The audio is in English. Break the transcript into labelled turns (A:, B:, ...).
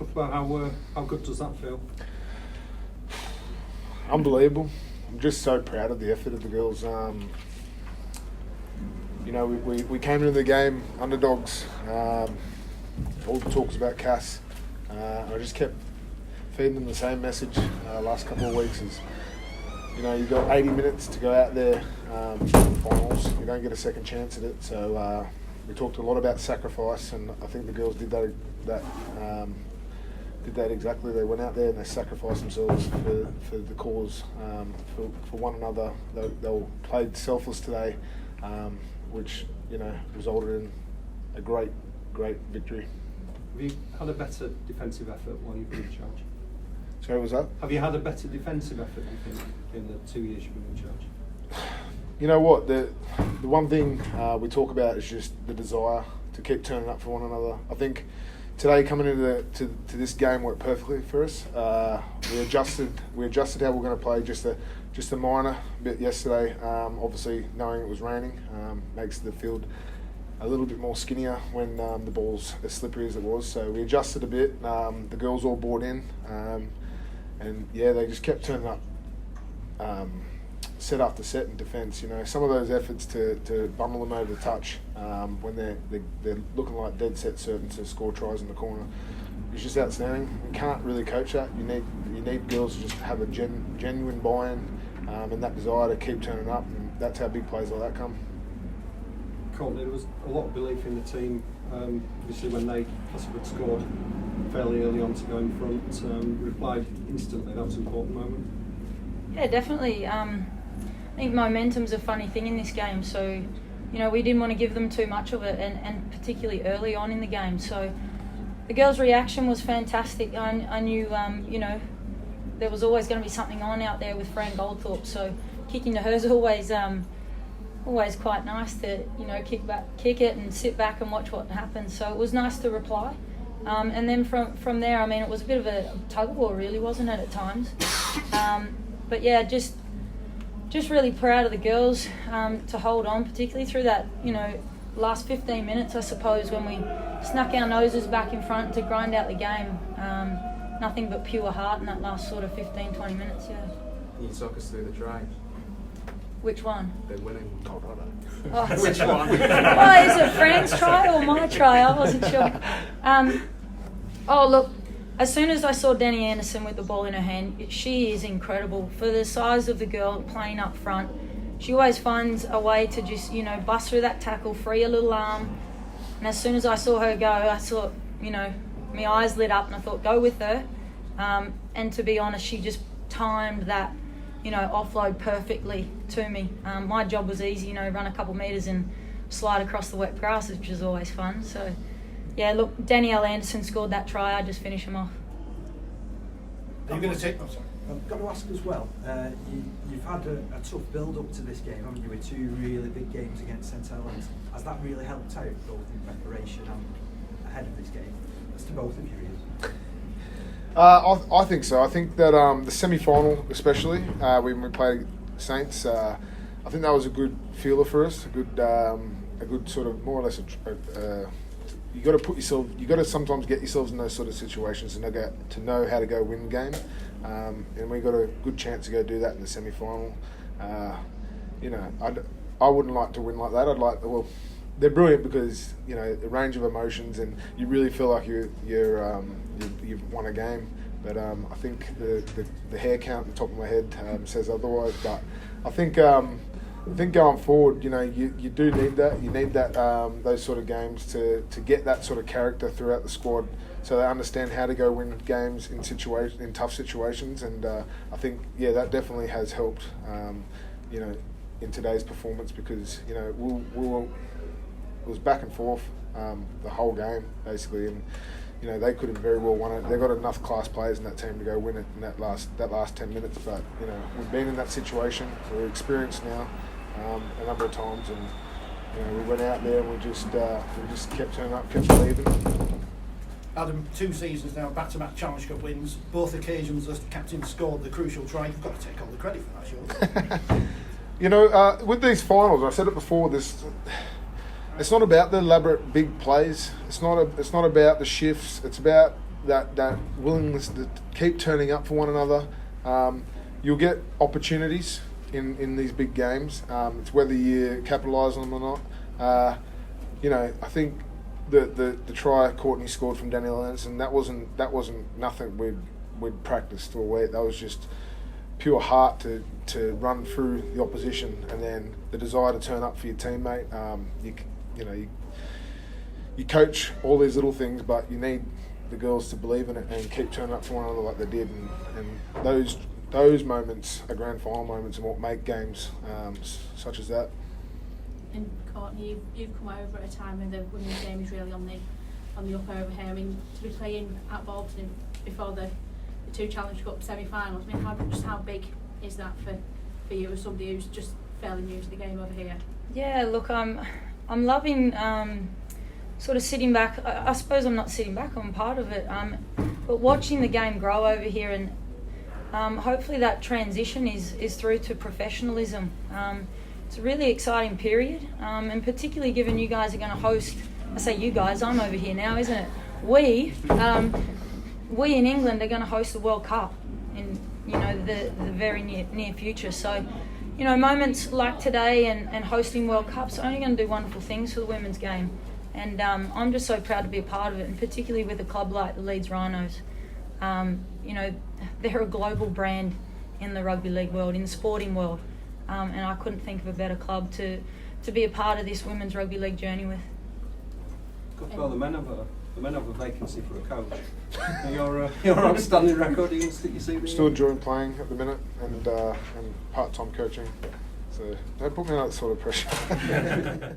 A: Cuthbert, how good does that feel?
B: Unbelievable. I'm just so proud of the effort of the girls. We came into the game underdogs. All the talks about Cass. I just kept feeding them the same message last couple of weeks. Is you've got 80 minutes to go out there for the finals. You don't get a second chance at it. So we talked a lot about sacrifice, and I think the girls did that exactly. They went out there and they sacrificed themselves for the cause, for one another. They played selfless today, which resulted in a great victory.
A: Have you had a better defensive effort while you've been in charge?
B: Sorry, what was that?
A: Have you had a better defensive effort, you think, in the 2 years you've been in charge?
B: You know what? The one thing we talk about is just the desire to keep turning up for one another. I think today coming into to this game worked perfectly for us. We adjusted how we're going to play just a minor bit yesterday. Obviously, knowing it was raining makes the field a little bit more skinnier when the ball's as slippery as it was. So we adjusted a bit. The girls all bought in, and they just kept turning up, set after set in defence. Some of those efforts to bundle them over the touch when they're looking like dead set certain to score tries in the corner is just outstanding. You can't really coach that. You need girls to just have a genuine buy-in and that desire to keep turning up, and that's how big plays like that come.
A: There was a lot of belief in the team. Obviously, when Cuthbert scored fairly early on to go in front, replied instantly. That was an important moment.
C: Yeah, definitely. I think momentum's a funny thing in this game. So, we didn't want to give them too much of it, and particularly early on in the game. So, the girls' reaction was fantastic. I knew, there was always going to be something on out there with Fran Goldthorpe. So, kicking to her is always quite nice to kick it and sit back and watch what happens. So it was nice to reply, and then from there, it was a bit of a tug of war, really, wasn't it, at times? But yeah, just really proud of the girls to hold on, particularly through that last 15 minutes, I suppose, when we snuck our noses back in front to grind out the game. Nothing but pure heart in that last sort of 15-20 minutes. Yeah.
D: Can you talk us through the try?
C: Which one?
D: They're winning Colorado.
C: Oh,
D: Which one?
C: Well, is it Fran's try or my try? I wasn't sure. Look, as soon as I saw Danny Anderson with the ball in her hand, she is incredible. For the size of the girl playing up front, she always finds a way to just, bust through that tackle, free a little arm. And as soon as I saw her go, I thought, my eyes lit up and I thought, go with her. And to be honest, she just timed that offload perfectly to me. My job was easy, run a couple metres and slide across the wet grass, which is always fun. So, yeah, look, Danielle Anderson scored that try. I just finish him off.
E: Are you going to take... Oh, sorry. I've got to ask as well, you've had a tough build-up to this game, haven't you, with two really big games against St Helens. Has that really helped out, both in preparation and ahead of this game? That's to both of you, really.
B: I think so. I think that the semi-final, especially when we played Saints, I think that was a good feeler for us. A good sort of more or less. You got to sometimes get yourselves in those sort of situations to know how to go win the game, and we got a good chance to go do that in the semi-final. I wouldn't like to win like that. They're brilliant because the range of emotions, and you really feel like you've won a game. But I think the hair count at the top of my head says otherwise. But I think going forward, you do need that. You need that those sort of games to get that sort of character throughout the squad, so they understand how to go win games in tough situations. And I think that definitely has helped. In today's performance, because it was back and forth the whole game basically, and they could have very well won it. They've got enough class players in that team to go win it in that last 10 minutes. But we've been in that situation, so we're experienced now a number of times, and we went out there and we just kept turning up, kept believing.
E: Adam, 2 seasons now, back-to-back Challenge Cup wins. Both occasions the captain scored the crucial try. You've got to take all the credit for that, surely.
B: With these finals, I said it before. It's not about the elaborate big plays. It's not about the shifts. It's about that willingness to keep turning up for one another. You'll get opportunities in these big games. It's whether you capitalise on them or not. I think the try Courtney scored from Danielle Anderson, that wasn't nothing we'd practiced all week. That was just pure heart to run through the opposition, and then the desire to turn up for your teammate. You coach all these little things, but you need the girls to believe in it and keep turning up for one another like they did, and those moments are grand final moments and what make games such as that.
F: And Courtney, you've come over at a time when the women's game is really on the up over here. I mean, to be playing at Bolton before the two Challenge Cup semi-finals, I mean, how big is that for you as somebody who's just fairly new to the game over here? Yeah,
C: look, I'm loving sort of sitting back. I suppose I'm not sitting back, I'm part of it, but watching the game grow over here, and hopefully that transition is through to professionalism. It's a really exciting period, and particularly given you guys are going to host, I say you guys, I'm over here now, isn't it? We in England are going to host the World Cup in the very near future. So, moments like today and hosting World Cups are only going to do wonderful things for the women's game. And I'm just so proud to be a part of it, and particularly with a club like the Leeds Rhinos. They're a global brand in the rugby league world, in the sporting world. And I couldn't think of a better club to be a part of this women's rugby league journey with.
A: Well, the men have a vacancy for a coach. Your outstanding record, are you going to stick your CV?
B: Still enjoying playing at the minute and part-time coaching. So don't put me under that sort of pressure.